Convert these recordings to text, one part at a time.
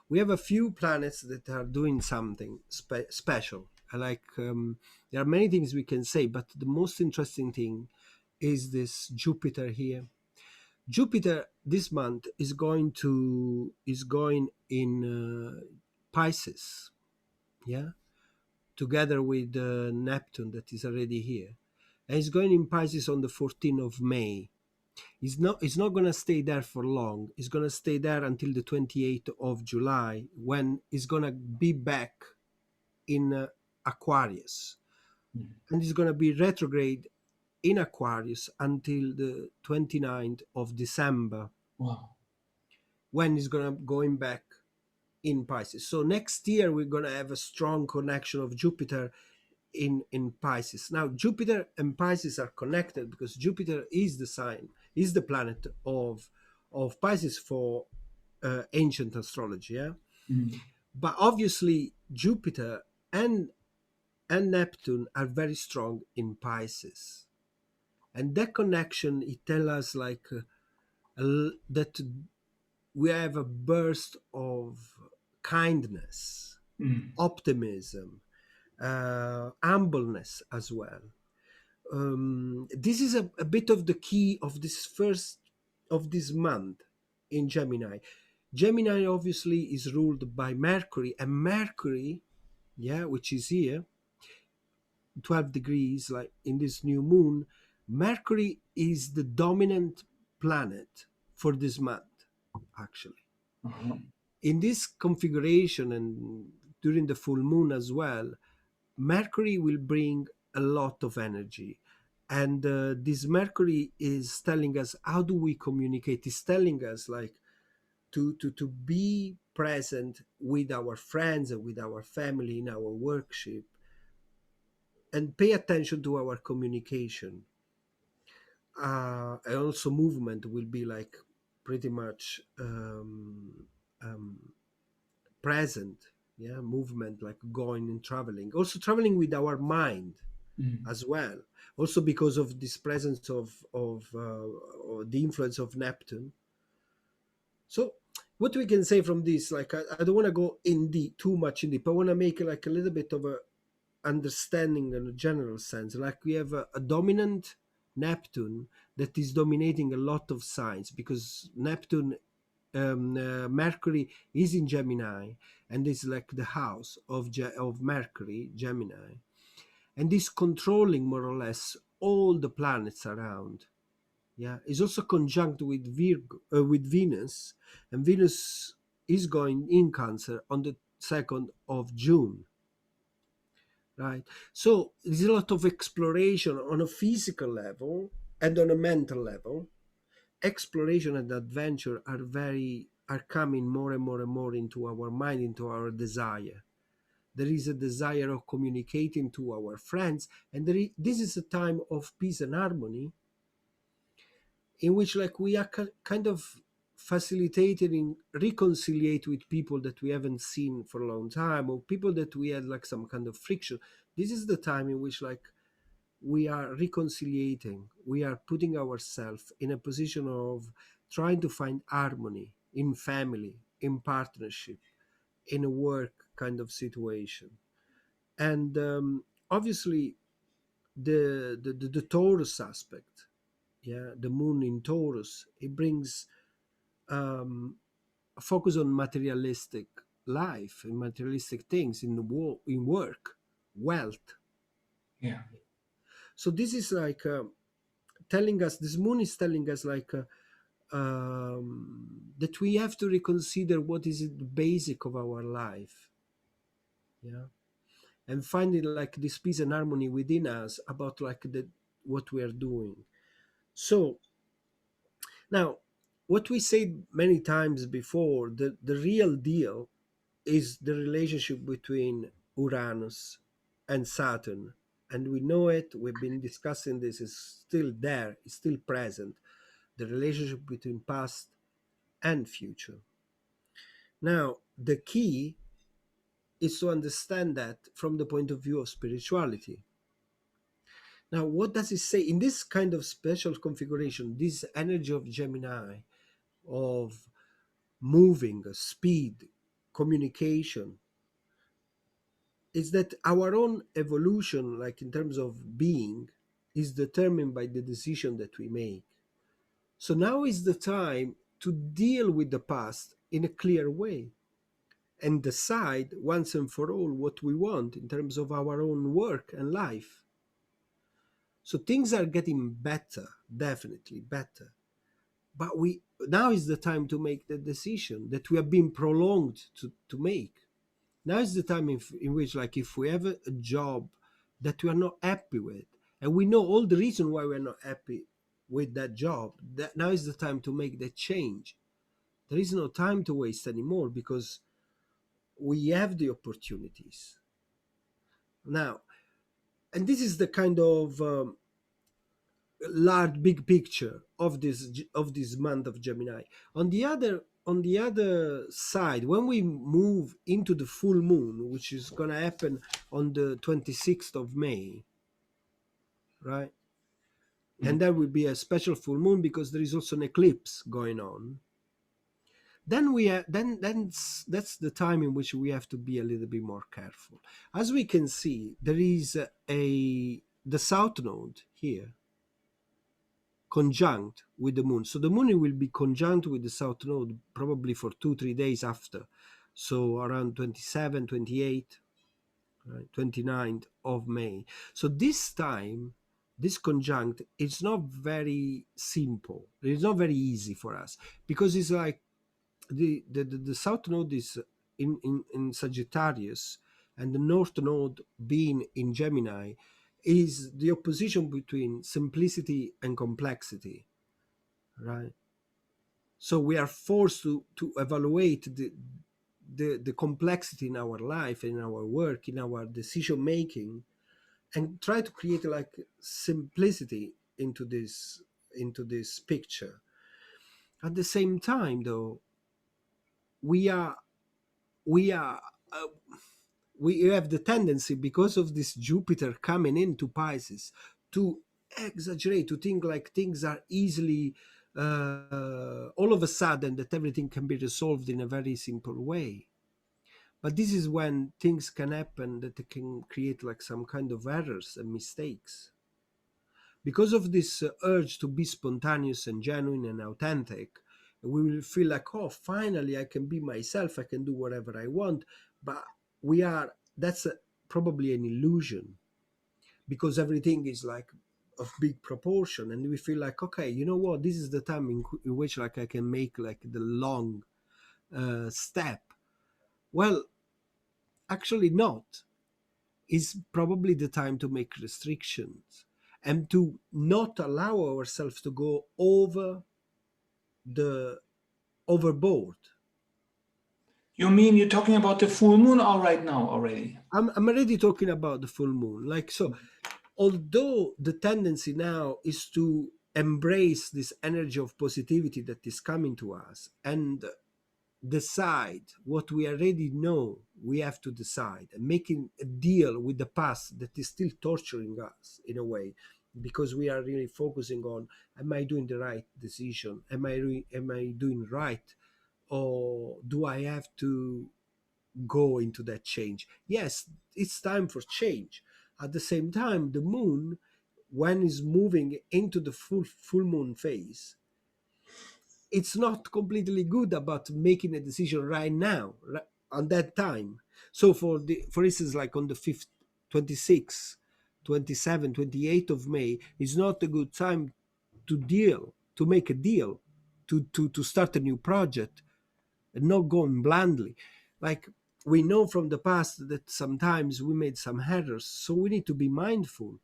we have a few planets that are doing something special. There are many things we can say, but the most interesting thing is this Jupiter here. Jupiter this month is going in Pisces, yeah, together with Neptune that is already here, and it's going in Pisces on the 14th of May. It's not going to stay there for long. It's going to stay there until the 28th of July, when it's going to be back in Aquarius, and it's going to be retrograde in Aquarius until the 29th of December. Wow. When it's going back in Pisces. So next year we're going to have a strong connection of Jupiter in Pisces. Now Jupiter and Pisces are connected because Jupiter is the planet of Pisces for ancient astrology. Yeah, but obviously Jupiter and Neptune are very strong in Pisces, and that connection, it tells us that we have a burst of kindness, optimism, humbleness as well. This is a bit of the key of this month in Gemini. Gemini obviously is ruled by Mercury, and Mercury, yeah, which is here, 12 degrees, like in this new moon. Mercury is the dominant planet for this month, actually. In this configuration and during the full moon as well, Mercury will bring a lot of energy. And this Mercury is telling us, how do we communicate? It's telling us to be present with our friends and with our family in our worship, and pay attention to our communication. And also movement will be pretty much present. Yeah, movement, like going and traveling, also traveling with our mind as well, also because of this presence of the influence of Neptune. So what we can say from this, I don't want to go too much in deep. I want to make a little bit of a understanding in a general sense. Like we have a dominant Neptune that is dominating a lot of signs, because Mercury is in Gemini, and it's like the house of Mercury, Gemini, and is controlling more or less all the planets around. Yeah, it's also conjunct with Venus, and Venus is going in Cancer on the 2nd of June. Right, so there's a lot of exploration on a physical level and on a mental level. Exploration and adventure are coming more and more and more into our mind, into our desire. There is a desire of communicating to our friends, and this is a time of peace and harmony, in which we are kind of facilitating reconciliate with people that we haven't seen for a long time, or people that we had some kind of friction. This is the time in which we are reconciliating, we are putting ourselves in a position of trying to find harmony in family, in partnership, in a work kind of situation. And obviously the Taurus aspect, yeah, the moon in Taurus, it brings a focus on materialistic life and materialistic things in in work, wealth. Yeah. So this is telling us, this moon is telling us that we have to reconsider what is the basic of our life, yeah, and finding this peace and harmony within us about what we are doing. So now, what we said many times before, the real deal is the relationship between Uranus and Saturn. And we know it, we've been discussing this, is still there, it's still present. The relationship between past and future. Now, the key is to understand that from the point of view of spirituality. Now, what does it say in this kind of special configuration, this energy of Gemini, of moving, speed, communication, is that our own evolution, like in terms of being, is determined by the decision that we make. So now is the time to deal with the past in a clear way and decide once and for all what we want in terms of our own work and life. So things are getting better, definitely better. But we now is the time to make the decision that we have been prolonged to make. Now is the time in which, like, if we have a job that we are not happy with, and we know all the reason why we're not happy with that job, that now is the time to make that change. There is no time to waste anymore because we have the opportunities now. And this is the kind of large big picture of this month of Gemini. On the other side, when we move into the full moon, which is going to happen on the 26th of May, right? And there will be a special full moon because there is also an eclipse going on. Then we are that's the time in which we have to be a little bit more careful. As we can see, there is a the south node here conjunct with the moon. So the moon will be conjunct with the south node probably for 2-3 days after. So around 27, 28, right, 29th of May. So this time, this conjunct, it's not very simple. It's not very easy for us because it's like the south node is in Sagittarius, and the north node being in Gemini is the opposition between simplicity and complexity, right? So we are forced to evaluate the complexity in our life, in our work, in our decision making, and try to create like simplicity into this picture. At the same time, though, we are we are uh, we have the tendency, because of this Jupiter coming into Pisces, to exaggerate, to think like things are easily all of a sudden, that everything can be resolved in a very simple way. But this is when things can happen that they can create like some kind of errors and mistakes. Because of this urge to be spontaneous and genuine and authentic, we will feel like, oh, finally I can be myself, I can do whatever I want. But that's probably an illusion, because everything is like of big proportion, and we feel like, okay, you know what, this is the time in which like I can make like the long step. Well, actually not. Is probably the time to make restrictions and to not allow ourselves to go the overboard. You mean you're talking about the full moon all right now already? I'm already talking about the full moon. Like, so, although the tendency now is to embrace this energy of positivity that is coming to us and decide what we already know, we have to decide, and making a deal with the past that is still torturing us in a way, because we are really focusing on, am I doing the right decision, am I doing right, or do I have to go into that change? Yes, it's time for change. At the same time, the moon, when is moving into the full moon phase, it's not completely good about making a decision right now, on that time. So for instance, like on the 5th, 26th, 27th, 28th of May is not a good time to make a deal, to start a new project, and not going blindly. Like, we know from the past that sometimes we made some errors, so we need to be mindful,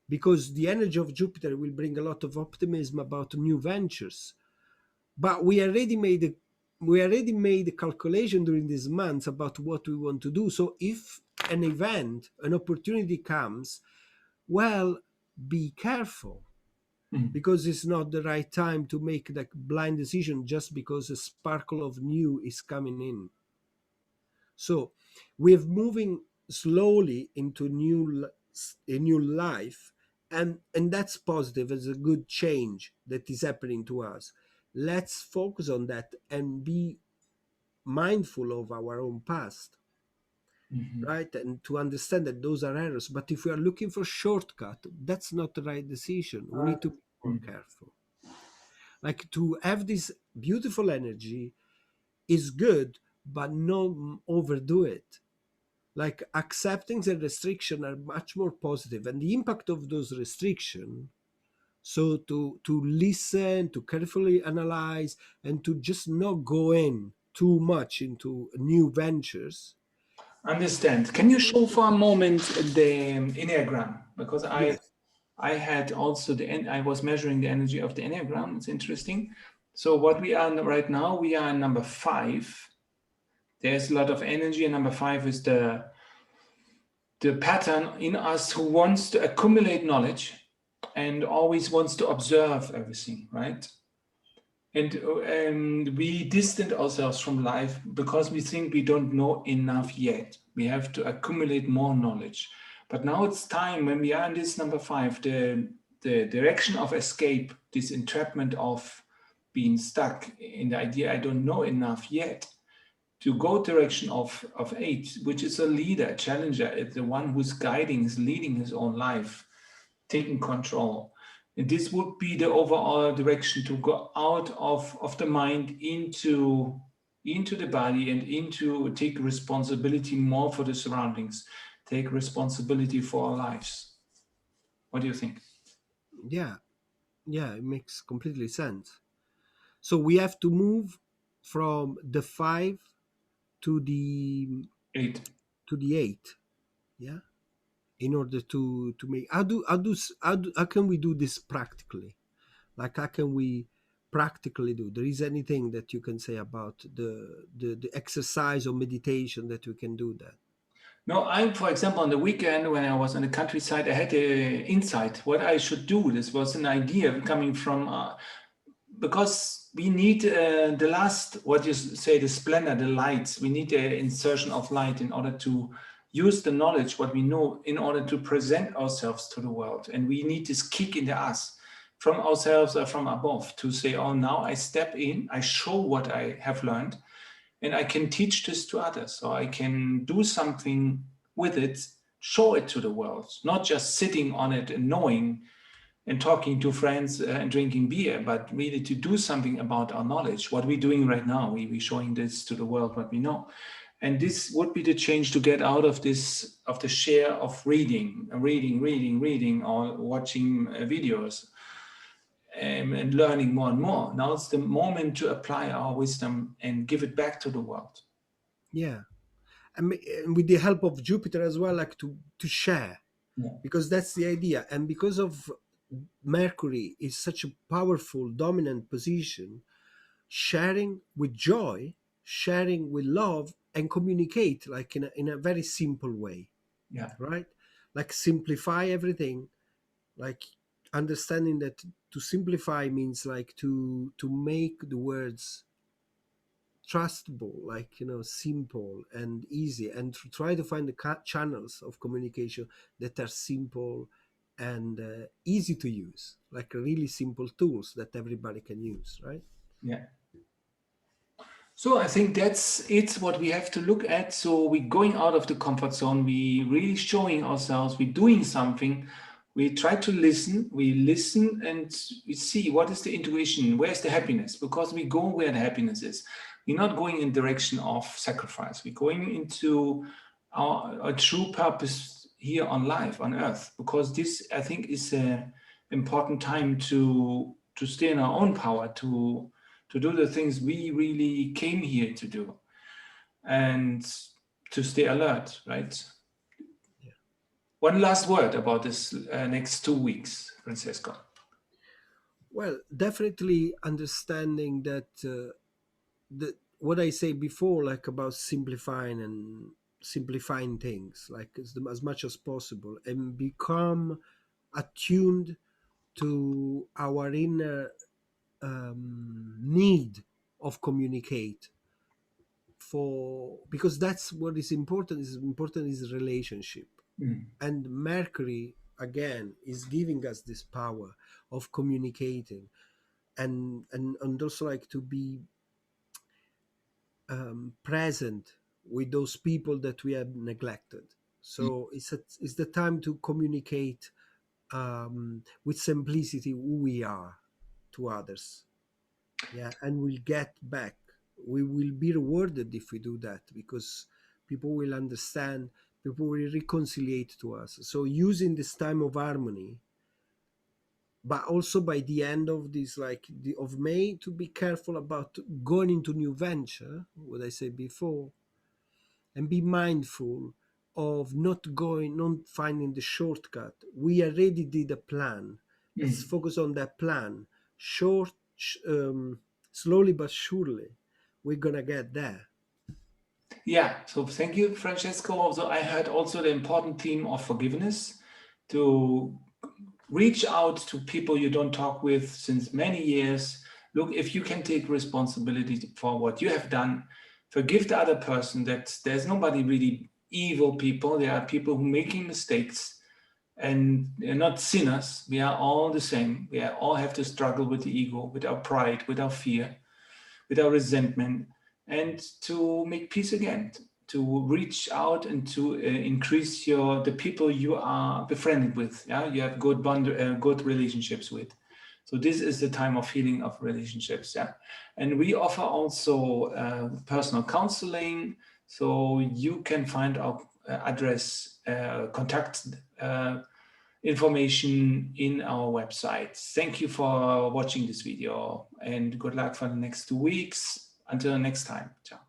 because the energy of Jupiter will bring a lot of optimism about new ventures. But we already made a calculation during these months about what we want to do. So if an opportunity comes, well, be careful, Mm. because it's not the right time to make that blind decision just because a sparkle of new is coming in. So we're moving slowly into a new life, and that's positive. It's a good change that is happening to us. Let's focus on that and be mindful of our own past, Mhm. right? And to understand that those are errors. But if we are looking for shortcut, that's not the right decision. We need to be more Mm. careful. Like to have this beautiful energy is good, but not overdo it. Like accepting the restriction are much more positive, and the impact of those restriction. So to listen, to carefully analyze, and to just not go in too much into new ventures. Understand. Can you show for a moment the Enneagram? Because Yes. I had also I was measuring the energy of the Enneagram. It's interesting. So what we are right now, we are number 5. There's a lot of energy, and number 5 is the pattern in us who wants to accumulate knowledge and always wants to observe everything, right? And we distance ourselves from life because we think we don't know enough yet. We have to accumulate more knowledge. But now it's time when we are in this number 5, the direction of escape, this entrapment of being stuck in the idea I don't know enough yet, to go direction of 8, which is a leader, a challenger, it's the one who's guiding, is leading his own life, taking control. And this would be the overall direction to go out of the mind into the body and into take responsibility more for the surroundings, take responsibility for our lives. What do you think? Yeah. Yeah, it makes completely sense. So we have to move from the 5 to the 8. 8. Yeah. In order to make how can we do this practically? Like how can we practically do? There is anything that you can say about the exercise or meditation that we can do that? No, I, for example, on the weekend when I was in the countryside, I had a insight what I should do. This was an idea coming from because we need the last, what you say, the splendor, the lights. We need the insertion of light in order to use the knowledge, what we know, in order to present ourselves to the world. And we need this kick in the ass from ourselves or from above to say, oh, now I step in, I show what I have learned, and I can teach this to others. So I can do something with it, show it to the world, not just sitting on it and knowing and talking to friends and drinking beer, but really to do something about our knowledge. What we're doing right now, we're showing this to the world what we know. And this would be the change to get out of this, of the share of reading, or watching videos, and learning more and more. Now it's the moment to apply our wisdom and give it back to the world. Yeah. And with the help of Jupiter as well, like to share, Yeah. because that's the idea. And because of Mercury is such a powerful dominant position, sharing with joy, sharing with love, and communicate like in a very simple way, Yeah. right? Like simplify everything, like understanding that to simplify means like to make the words trustable, like simple and easy, and to try to find the channels of communication that are simple and easy to use, like really simple tools that everybody can use, right? Yeah. So I think that's it's what we have to look at. So we're going out of the comfort zone. We really showing ourselves. We're doing something. We try to listen. We listen and we see what is the intuition. Where's the happiness? Because we go where the happiness is. We're not going in direction of sacrifice. We're going into our true purpose here on life on Earth. Because this, I think, is a important time to stay in our own power to do the things we really came here to do and to stay alert, right? Yeah. One last word about this next 2 weeks, Francesco. Well, definitely understanding that the what I say before, like about simplifying things, like as much as possible, and become attuned to our inner need of communicate, for because that's what is relationship. Mm. And Mercury again is giving us this power of communicating, and also like to be present with those people that we have neglected. So it's the time to communicate with simplicity who we are to others. Yeah, and we'll get back. We will be rewarded if we do that, because people will understand, people will reconciliate to us. So using this time of harmony, but also by the end of this, like of May, to be careful about going into new venture, what I said before, and be mindful of not finding the shortcut. We already did a plan. Let's Mm. focus on that plan. Short, slowly but surely, we're gonna get there. Yeah, so thank you, Francesco. Also, I heard also the important theme of forgiveness, to reach out to people you don't talk with since many years. Look, if you can take responsibility for what you have done, forgive the other person. That there's nobody really evil people. There are people who making mistakes, and they're not sinners. We are all the same. We all have to struggle with the ego, with our pride, with our fear, with our resentment, and to make peace again, to reach out and to increase the people you are befriended with. Yeah, you have good relationships with. So this is the time of healing of relationships. Yeah, and we offer also personal counseling. So you can find our address, contact information in our website. Thank you for watching this video, and good luck for the next 2 weeks. Until next time. Ciao.